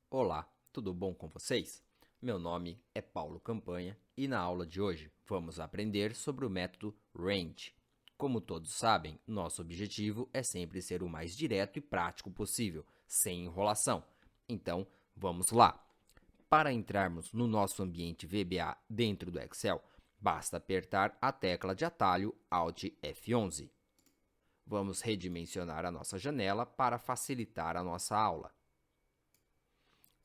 Olá, tudo bom com vocês? Meu nome é Paulo Campanha e na aula de hoje vamos aprender sobre o método range. Como todos sabem, nosso objetivo é sempre ser o mais direto e prático possível, sem enrolação. Então, vamos lá! Para entrarmos no nosso ambiente VBA dentro do Excel, basta apertar a tecla de atalho Alt F11. Vamos redimensionar a nossa janela para facilitar a nossa aula.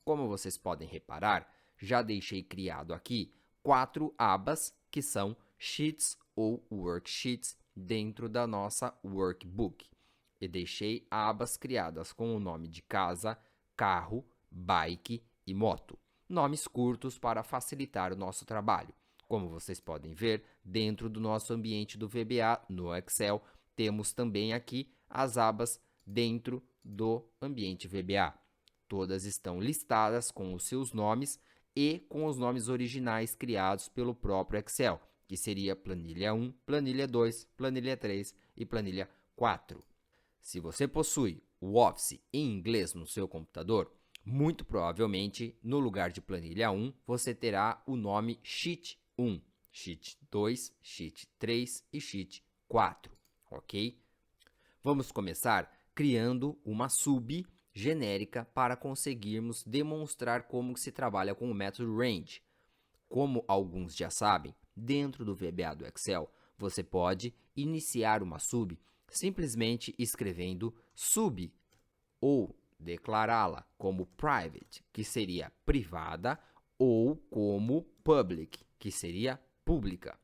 Como vocês podem reparar, já deixei criado aqui 4 abas que são Sheets ou Worksheets dentro da nossa Workbook. E deixei abas criadas com o nome de casa, carro, bike e moto. Nomes curtos para facilitar o nosso trabalho. Como vocês podem ver, dentro do nosso ambiente do VBA no Excel, temos também aqui as abas dentro do ambiente VBA. Todas estão listadas com os seus nomes e com os nomes originais criados pelo próprio Excel, que seria planilha 1, planilha 2, planilha 3 e planilha 4. Se você possui o Office em inglês no seu computador, muito provavelmente, no lugar de planilha 1, você terá o nome Sheet 1, Sheet 2, Sheet 3 e Sheet 4, ok? Vamos começar criando uma sub genérica para conseguirmos demonstrar como se trabalha com o método range. Como alguns já sabem, dentro do VBA do Excel, você pode iniciar uma sub simplesmente escrevendo sub ou declará-la como private, que seria privada, ou como public, que seria pública.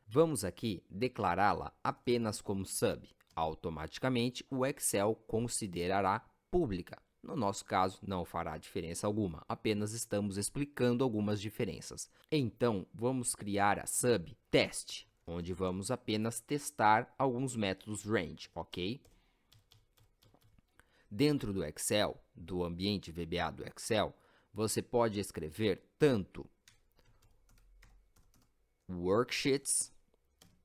Vamos aqui declará-la apenas como sub. Automaticamente, o Excel considerará pública. No nosso caso, não fará diferença alguma, apenas estamos explicando algumas diferenças. Então, vamos criar a sub teste, onde vamos apenas testar alguns métodos range, ok? Dentro do Excel, do ambiente VBA do Excel, você pode escrever tanto worksheets,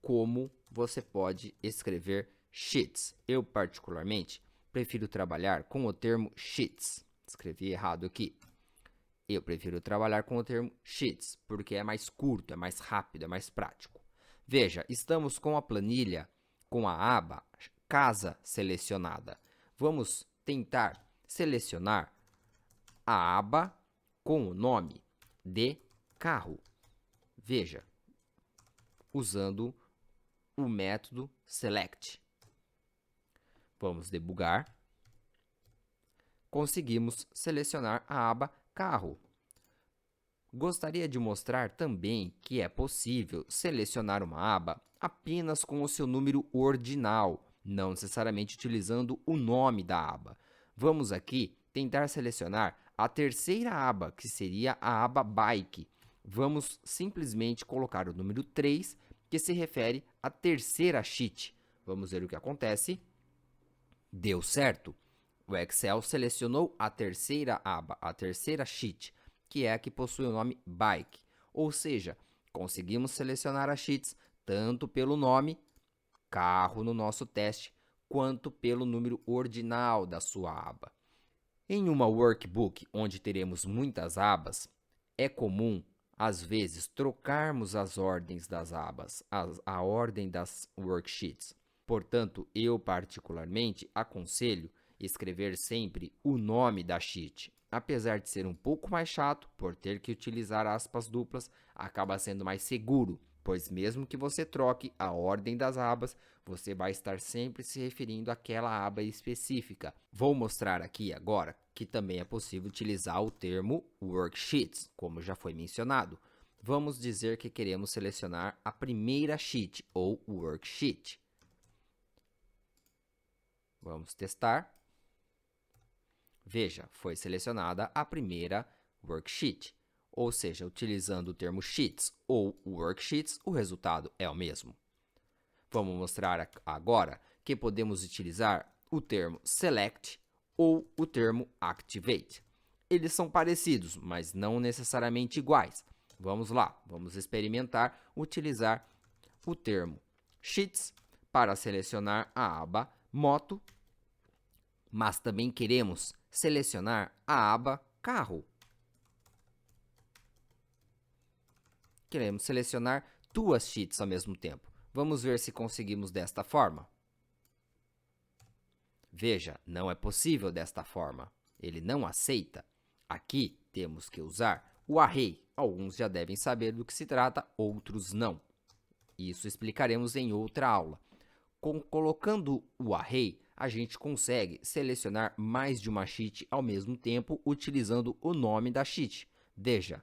como você pode escrever sheets. Eu, particularmente, prefiro trabalhar com o termo sheets. Escrevi errado aqui. Eu prefiro trabalhar com o termo sheets, porque é mais curto, é mais rápido, é mais prático. Veja, estamos com a planilha, com a aba casa selecionada. Vamos tentar selecionar a aba com o nome de carro. Veja, usando o método select. Vamos debugar. Conseguimos selecionar a aba carro. Gostaria de mostrar também que é possível selecionar uma aba apenas com o seu número ordinal, não necessariamente utilizando o nome da aba. Vamos aqui tentar selecionar a terceira aba, que seria a aba bike. Vamos simplesmente colocar o número 3, que se refere à terceira sheet. Vamos ver o que acontece. Deu certo. O Excel selecionou a terceira aba, a terceira sheet, que é a que possui o nome Bike. Ou seja, conseguimos selecionar as sheets tanto pelo nome, carro no nosso teste, quanto pelo número ordinal da sua aba. Em uma workbook onde teremos muitas abas, é comum, às vezes, trocarmos as ordens das abas, a ordem das worksheets. Portanto, eu particularmente aconselho escrever sempre o nome da sheet. Apesar de ser um pouco mais chato, por ter que utilizar aspas duplas, acaba sendo mais seguro, pois mesmo que você troque a ordem das abas, você vai estar sempre se referindo àquela aba específica. Vou mostrar aqui agora que também é possível utilizar o termo worksheets, como já foi mencionado. Vamos dizer que queremos selecionar a primeira sheet ou worksheet. Vamos testar. Veja, foi selecionada a primeira worksheet. Ou seja, utilizando o termo sheets ou worksheets, o resultado é o mesmo. Vamos mostrar agora que podemos utilizar o termo select ou o termo activate. Eles são parecidos, mas não necessariamente iguais. Vamos lá, vamos experimentar utilizar o termo sheets para selecionar a aba moto, mas também queremos selecionar a aba carro. Queremos selecionar 2 sheets ao mesmo tempo. Vamos ver se conseguimos desta forma. Veja, não é possível desta forma. Ele não aceita. Aqui temos que usar o array. Alguns já devem saber do que se trata, outros não. Isso explicaremos em outra aula. Colocando o array, a gente consegue selecionar mais de uma sheet ao mesmo tempo, utilizando o nome da sheet. Veja,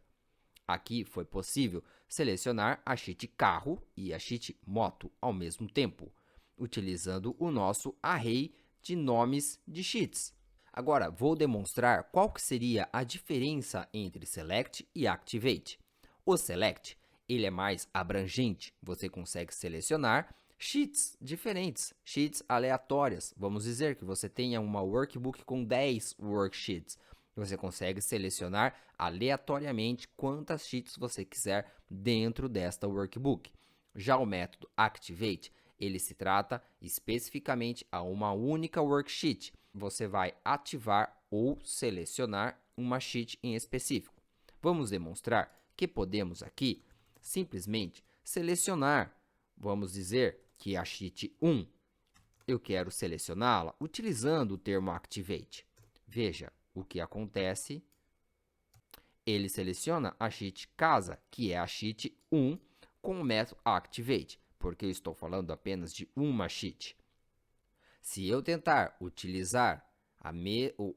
aqui foi possível selecionar a sheet carro e a sheet moto ao mesmo tempo, utilizando o nosso array de nomes de sheets. Agora, vou demonstrar qual que seria a diferença entre select e activate. O select, ele é mais abrangente, você consegue selecionar sheets diferentes, sheets aleatórias. Vamos dizer que você tenha uma workbook com 10 worksheets. Você consegue selecionar aleatoriamente quantas sheets você quiser dentro desta workbook. Já o método activate, ele se trata especificamente a uma única worksheet. Você vai ativar ou selecionar uma sheet em específico. Vamos demonstrar que podemos aqui simplesmente selecionar. Vamos dizer que a sheet 1, eu quero selecioná-la utilizando o termo activate. Veja o que acontece. Ele seleciona a sheet casa, que é a sheet 1, com o método activate, porque eu estou falando apenas de uma sheet. Se eu tentar utilizar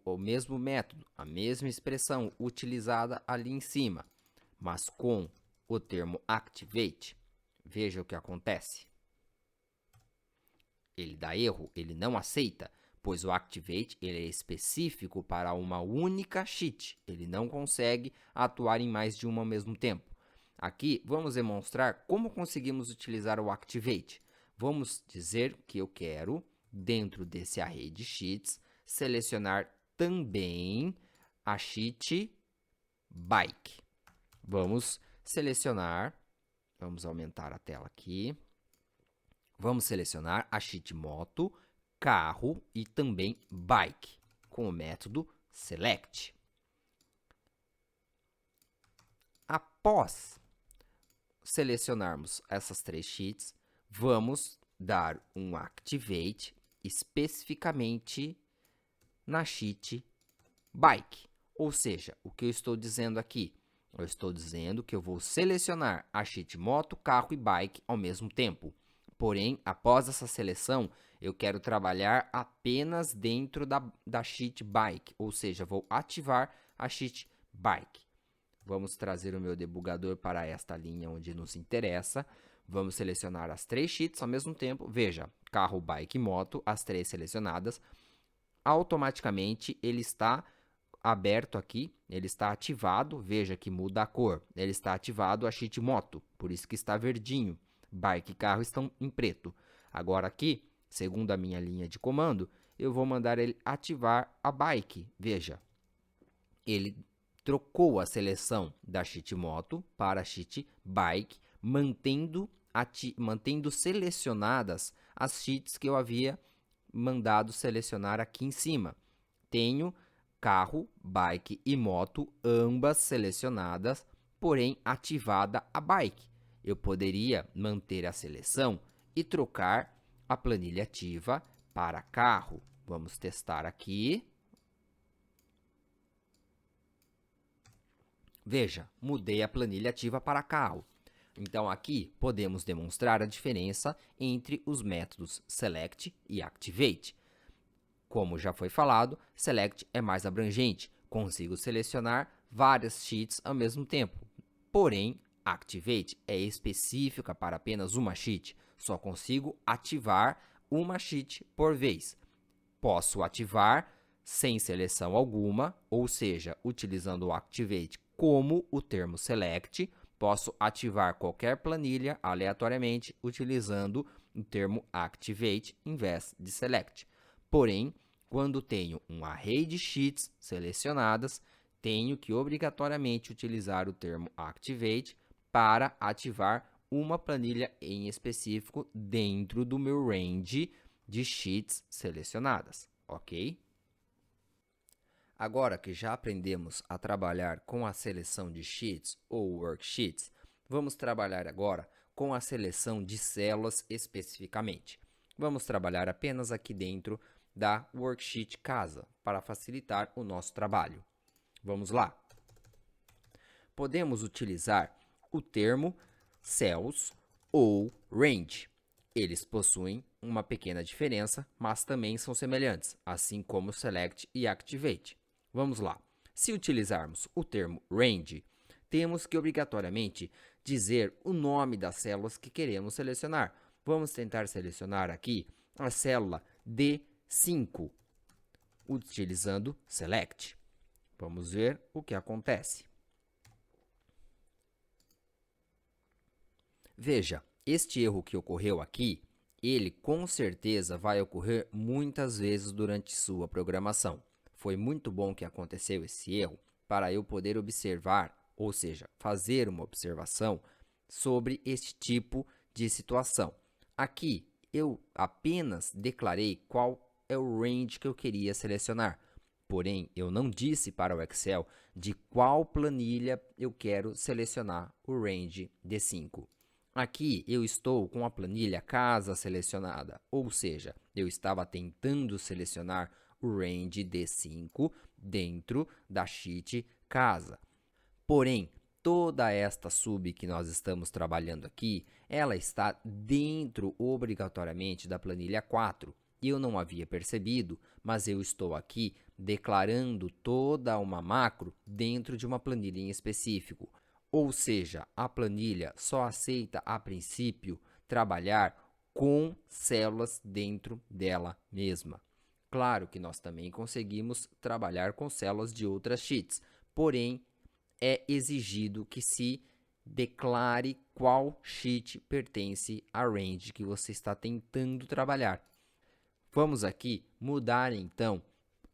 o mesmo método, a mesma expressão utilizada ali em cima, mas com o termo activate, veja o que acontece. Ele dá erro, ele não aceita, pois o activate ele é específico para uma única sheet. Ele não consegue atuar em mais de uma ao mesmo tempo. Aqui, vamos demonstrar como conseguimos utilizar o activate. Vamos dizer que eu quero, dentro desse array de sheets, selecionar também a sheet bike. Vamos selecionar, vamos aumentar a tela aqui. Vamos selecionar a sheet moto, carro e também bike, com o método select. Após selecionarmos essas 3 sheets, vamos dar um activate especificamente na sheet bike. Ou seja, o que eu estou dizendo aqui? Eu estou dizendo que eu vou selecionar a sheet moto, carro e bike ao mesmo tempo. Porém, após essa seleção, eu quero trabalhar apenas dentro da sheet bike, ou seja, vou ativar a sheet bike. Vamos trazer o meu debugador para esta linha onde nos interessa. Vamos selecionar as 3 sheets ao mesmo tempo. Veja, carro, bike e moto, as 3 selecionadas. Automaticamente, ele está aberto aqui, ele está ativado. Veja que muda a cor. Ele está ativado a sheet moto, por isso que está verdinho. Bike e carro estão em preto. Agora aqui, segundo a minha linha de comando, eu vou mandar ele ativar a bike. Veja, ele trocou a seleção da sheet moto para a sheet bike, mantendo selecionadas as sheets que eu havia mandado selecionar aqui em cima. Tenho carro, bike e moto, ambas selecionadas, porém ativada a bike. Eu poderia manter a seleção e trocar a planilha ativa para carro. Vamos testar aqui. Veja, mudei a planilha ativa para carro. Então, aqui podemos demonstrar a diferença entre os métodos select e activate. Como já foi falado, select é mais abrangente, consigo selecionar várias sheets ao mesmo tempo. Porém, activate é específica para apenas uma sheet, só consigo ativar uma sheet por vez. Posso ativar sem seleção alguma, ou seja, utilizando o activate como o termo select, posso ativar qualquer planilha aleatoriamente utilizando o termo activate em vez de select. Porém, quando tenho um array de sheets selecionadas, tenho que obrigatoriamente utilizar o termo activate para ativar uma planilha em específico dentro do meu range de sheets selecionadas, ok? Agora que já aprendemos a trabalhar com a seleção de sheets ou worksheets, vamos trabalhar agora com a seleção de células especificamente. Vamos trabalhar apenas aqui dentro da worksheet casa, para facilitar o nosso trabalho. Vamos lá. Podemos utilizar o termo cells ou range. Eles possuem uma pequena diferença, mas também são semelhantes, assim como select e activate. Vamos lá. Se utilizarmos o termo range, temos que obrigatoriamente dizer o nome das células que queremos selecionar. Vamos tentar selecionar aqui a célula D5, utilizando select. Vamos ver o que acontece. Veja, este erro que ocorreu aqui, ele com certeza vai ocorrer muitas vezes durante sua programação. Foi muito bom que aconteceu esse erro para eu poder observar, ou seja, fazer uma observação sobre este tipo de situação. Aqui, eu apenas declarei qual é o range que eu queria selecionar. Porém, eu não disse para o Excel de qual planilha eu quero selecionar o range D5. Aqui eu estou com a planilha casa selecionada, ou seja, eu estava tentando selecionar o range D5 dentro da sheet casa. Porém, toda esta sub que nós estamos trabalhando aqui, ela está dentro obrigatoriamente da planilha 4. Eu não havia percebido, mas eu estou aqui declarando toda uma macro dentro de uma planilha em específico. Ou seja, a planilha só aceita, a princípio, trabalhar com células dentro dela mesma. Claro que nós também conseguimos trabalhar com células de outras sheets, porém, é exigido que se declare qual sheet pertence à range que você está tentando trabalhar. Vamos aqui mudar, então,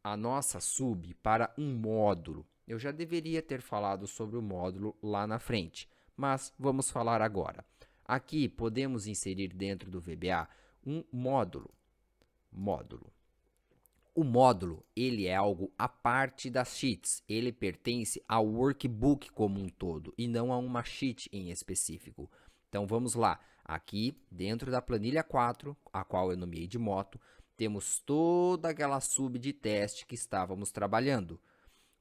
a nossa sub para um módulo. Eu já deveria ter falado sobre o módulo lá na frente, mas vamos falar agora. Aqui podemos inserir dentro do VBA um módulo. O módulo, ele é algo à parte das sheets. Ele pertence ao workbook como um todo e não a uma sheet em específico. Então, vamos lá. Aqui, dentro da planilha 4, a qual eu nomeei de moto, temos toda aquela sub de teste que estávamos trabalhando.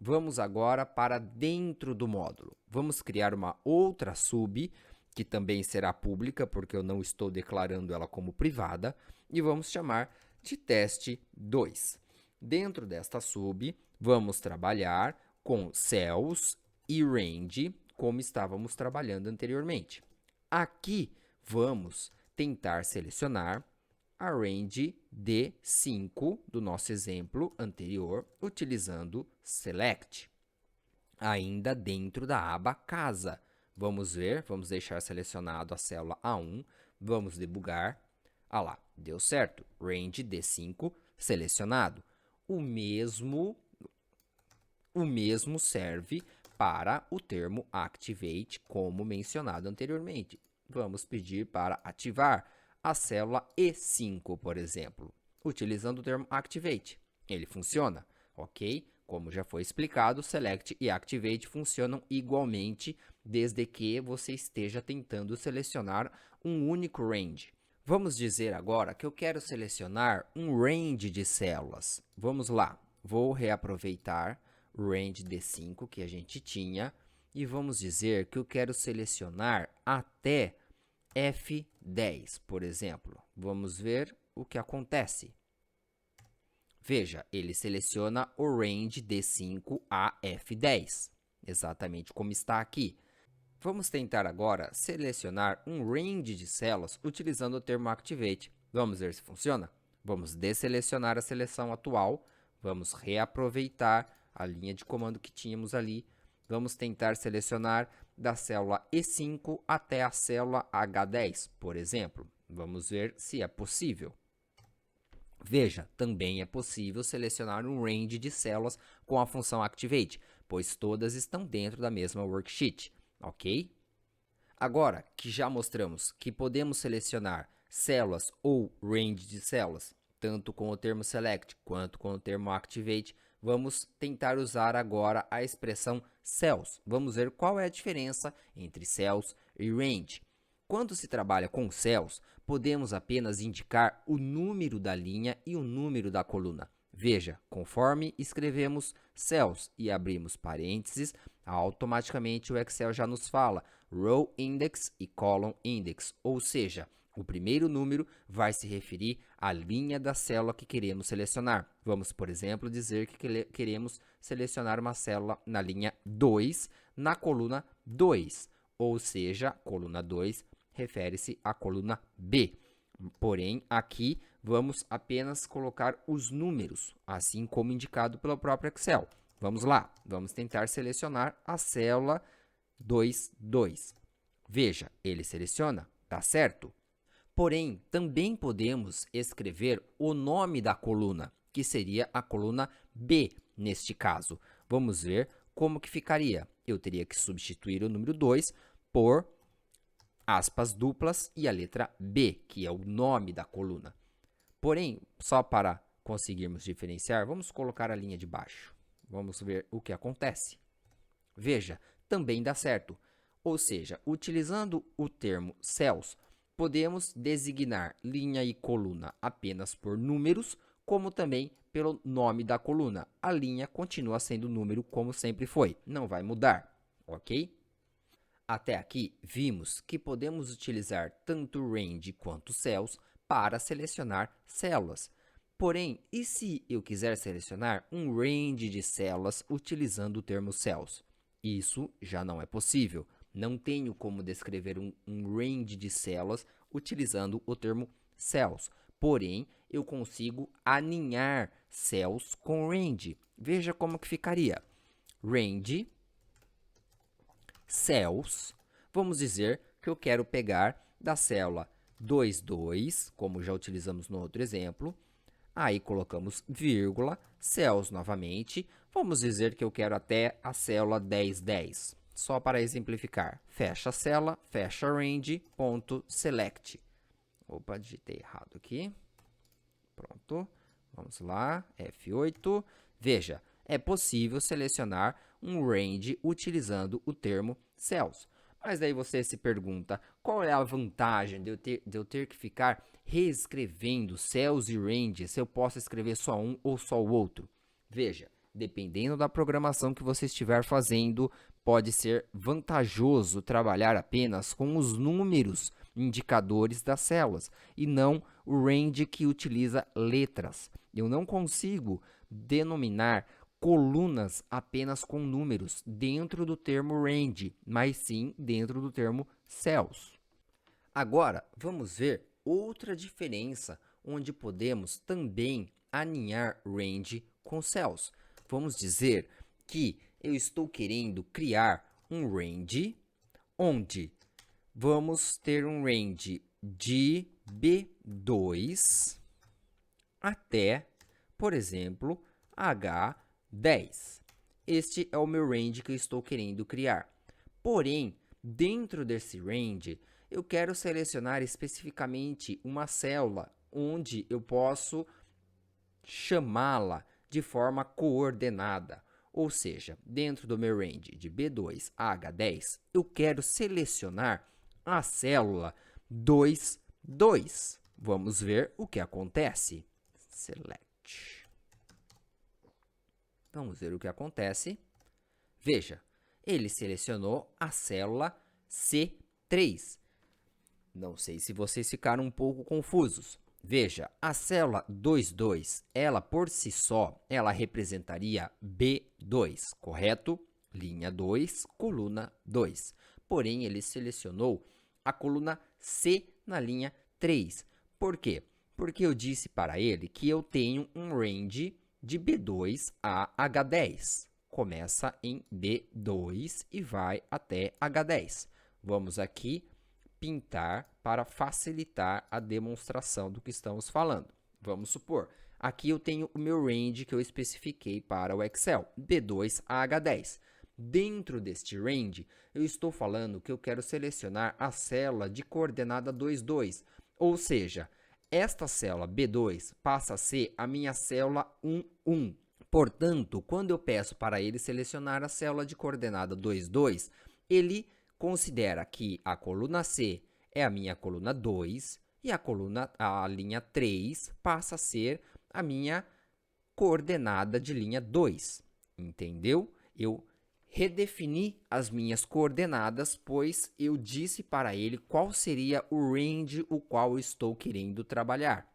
Vamos agora para dentro do módulo. Vamos criar uma outra sub, que também será pública, porque eu não estou declarando ela como privada, e vamos chamar de teste 2. Dentro desta sub, vamos trabalhar com cells e range, como estávamos trabalhando anteriormente. Aqui, vamos tentar selecionar a range D5 do nosso exemplo anterior, utilizando select, ainda dentro da aba casa. Vamos ver, vamos deixar selecionado a célula A1, vamos debugar. Ah lá, deu certo, range D5 selecionado. O mesmo serve para o termo activate, como mencionado anteriormente. Vamos pedir para ativar a célula E5, por exemplo, utilizando o termo activate. Ele funciona, ok? Como já foi explicado, select e activate funcionam igualmente, desde que você esteja tentando selecionar um único range. Vamos dizer agora que eu quero selecionar um range de células. Vamos lá, vou reaproveitar o range D5 que a gente tinha e vamos dizer que eu quero selecionar até F10, por exemplo. Vamos ver o que acontece. Veja, ele seleciona o range D5 a F10, exatamente como está aqui. Vamos tentar agora selecionar um range de células utilizando o termo activate. Vamos ver se funciona? Vamos desselecionar a seleção atual, vamos reaproveitar a linha de comando que tínhamos ali. Vamos tentar selecionar da célula E5 até a célula H10, por exemplo. Vamos ver se é possível. Veja, também é possível selecionar um range de células com a função activate, pois todas estão dentro da mesma worksheet, ok? Agora que já mostramos que podemos selecionar células ou range de células, tanto com o termo select quanto com o termo activate, Vamos tentar usar agora a expressão cells. Vamos ver qual é a diferença entre cells e range. Quando se trabalha com cells, podemos apenas indicar o número da linha e o número da coluna. Veja, conforme escrevemos cells e abrimos parênteses, automaticamente o Excel já nos fala row index e column index, ou seja, o primeiro número vai se referir à linha da célula que queremos selecionar. Vamos, por exemplo, dizer que queremos selecionar uma célula na linha 2, na coluna 2, ou seja, coluna 2 refere-se à coluna B. Porém, aqui vamos apenas colocar os números, assim como indicado pelo próprio Excel. Vamos lá, vamos tentar selecionar a célula 2. Veja, ele seleciona, tá certo? Porém, também podemos escrever o nome da coluna, que seria a coluna B, neste caso. Vamos ver como que ficaria. Eu teria que substituir o número 2 por aspas duplas e a letra B, que é o nome da coluna. Porém, só para conseguirmos diferenciar, vamos colocar a linha de baixo. Vamos ver o que acontece. Veja, também dá certo. Ou seja, utilizando o termo cells, podemos designar linha e coluna apenas por números, como também pelo nome da coluna. A linha continua sendo número como sempre foi, não vai mudar, ok? Até aqui, vimos que podemos utilizar tanto range quanto cells para selecionar células. Porém, e se eu quiser selecionar um range de células utilizando o termo cells? Isso já não é possível. Não tenho como descrever um range de células utilizando o termo cells. Porém, eu consigo aninhar cells com range. Veja como que ficaria. Range cells, vamos dizer que eu quero pegar da célula 2, como já utilizamos no outro exemplo. Aí colocamos vírgula, cells novamente. Vamos dizer que eu quero até a célula 10. Só para exemplificar. Fecha a célula, fecha range, ponto select. Opa, digitei errado aqui. Pronto. Vamos lá, F8. Veja, é possível selecionar um range utilizando o termo cells. Mas daí você se pergunta, qual é a vantagem de eu ter que ficar reescrevendo cells e range se eu posso escrever só um ou só o outro? Veja, dependendo da programação que você estiver fazendo, pode ser vantajoso trabalhar apenas com os números indicadores das células e não o range que utiliza letras. Eu não consigo denominar colunas apenas com números dentro do termo range, mas sim dentro do termo cells. Agora, vamos ver outra diferença onde podemos também aninhar range com cells. Vamos dizer que eu estou querendo criar um range onde vamos ter um range de B2 até, por exemplo, H10. Este é o meu range que eu estou querendo criar. Porém, dentro desse range, eu quero selecionar especificamente uma célula onde eu posso chamá-la de forma coordenada. Ou seja, dentro do meu range de B2 a H10, eu quero selecionar a célula 2. Vamos ver o que acontece. Select. Vamos ver o que acontece. Veja, ele selecionou a célula C3. Não sei se vocês ficaram um pouco confusos. Veja, a célula 2, ela por si só, ela representaria B2, correto? Linha 2, coluna 2. Porém, ele selecionou a coluna C na linha 3. Por quê? Porque eu disse para ele que eu tenho um range de B2 a H10. Começa em B2 e vai até H10. Vamos aqui pintar para facilitar a demonstração do que estamos falando. Vamos supor, aqui eu tenho o meu range que eu especifiquei para o Excel, B2 a H10. Dentro deste range, eu estou falando que eu quero selecionar a célula de coordenada 2, ou seja, esta célula B2 passa a ser a minha célula 1. Portanto, quando eu peço para ele selecionar a célula de coordenada 2, 2, ele considera que a coluna C é a minha coluna 2 e a linha 3 passa a ser a minha coordenada de linha 2. Entendeu? Eu redefini as minhas coordenadas, pois eu disse para ele qual seria o range o qual estou querendo trabalhar.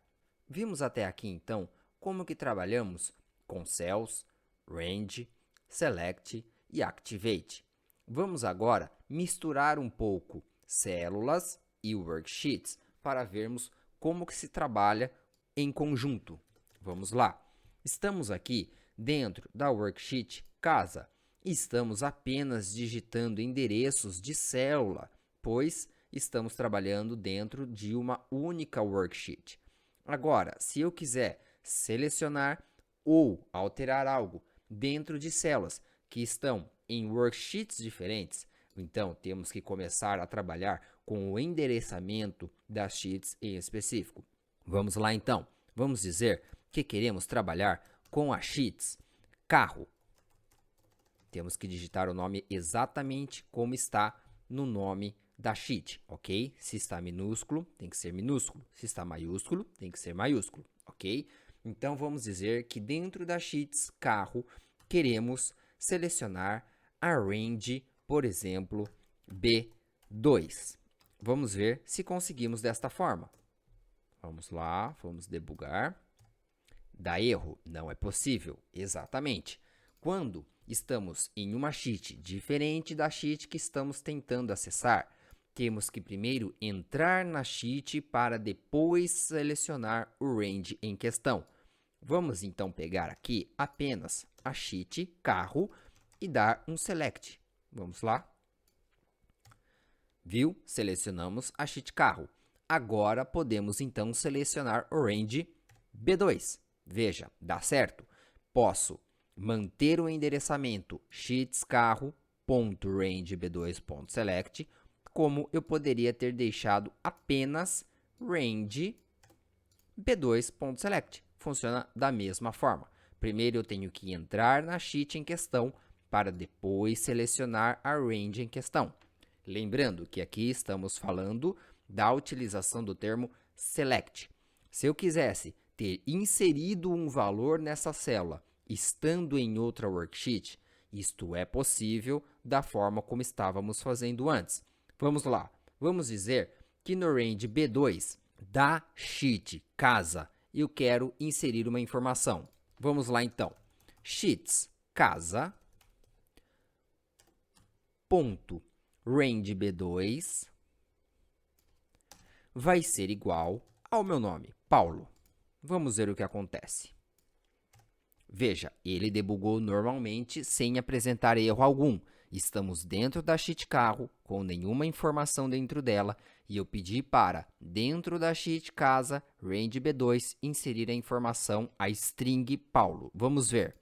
Vimos até aqui, então, como que trabalhamos com cells, range, select e activate. Vamos agora misturar um pouco células e worksheets para vermos como que se trabalha em conjunto. Vamos lá. Estamos aqui dentro da worksheet casa e estamos apenas digitando endereços de célula, pois estamos trabalhando dentro de uma única worksheet. Agora, se eu quiser selecionar ou alterar algo dentro de células que estão em worksheets diferentes, então temos que começar a trabalhar com o endereçamento das sheets em específico. Vamos lá então. Vamos dizer que queremos trabalhar com as sheets carro. Temos que digitar o nome exatamente como está no nome da sheet, ok? Se está minúsculo, tem que ser minúsculo. Se está maiúsculo, tem que ser maiúsculo, ok? Então, vamos dizer que dentro da sheets carro, queremos selecionar a range, por exemplo, B2. Vamos ver se conseguimos desta forma. Vamos lá, vamos debugar. Dá erro, não é possível, exatamente. Quando estamos em uma sheet diferente da sheet que estamos tentando acessar, temos que primeiro entrar na sheet para depois selecionar o range em questão. Vamos então pegar aqui apenas a sheet carro e dar um select. Vamos lá. Viu? Selecionamos a sheet carro. Agora podemos então selecionar o range B2. Veja, dá certo. Posso manter o endereçamento sheetscarro.range_b2.select, como eu poderia ter deixado apenas range b2.select. Funciona da mesma forma. Primeiro eu tenho que entrar na sheet em questão para depois selecionar a range em questão. Lembrando que aqui estamos falando da utilização do termo select. Se eu quisesse ter inserido um valor nessa célula estando em outra worksheet, isto é possível da forma como estávamos fazendo antes. Vamos lá. Vamos dizer que no range B2 da sheet casa eu quero inserir uma informação. Vamos lá então. Sheets casa ponto range B2 vai ser igual ao meu nome, Paulo. Vamos ver o que acontece. Veja, ele debugou normalmente sem apresentar erro algum. Estamos dentro da sheet carro, com nenhuma informação dentro dela, e eu pedi para, dentro da sheet casa, range B2, inserir a informação, a string Paulo. Vamos ver.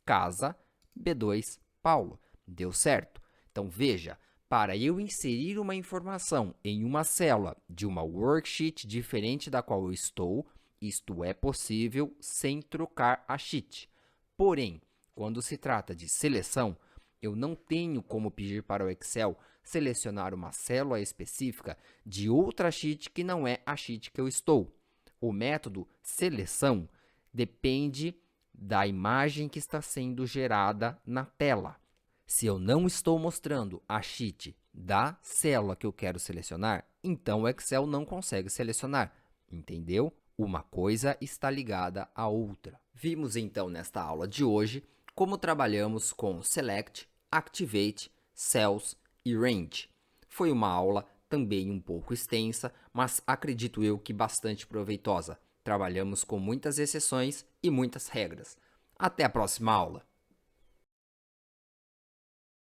Casa, B2, Paulo. Deu certo. Então, veja, para eu inserir uma informação em uma célula de uma worksheet diferente da qual eu estou, isto é possível sem trocar a sheet. Porém, quando se trata de seleção, eu não tenho como pedir para o Excel selecionar uma célula específica de outra sheet que não é a sheet que eu estou. O método seleção depende da imagem que está sendo gerada na tela. Se eu não estou mostrando a sheet da célula que eu quero selecionar, então o Excel não consegue selecionar, entendeu? Uma coisa está ligada à outra. Vimos então nesta aula de hoje como trabalhamos com Select, Activate, Cells e Range. Foi uma aula também um pouco extensa, mas acredito eu que bastante proveitosa. Trabalhamos com muitas exceções e muitas regras. Até a próxima aula!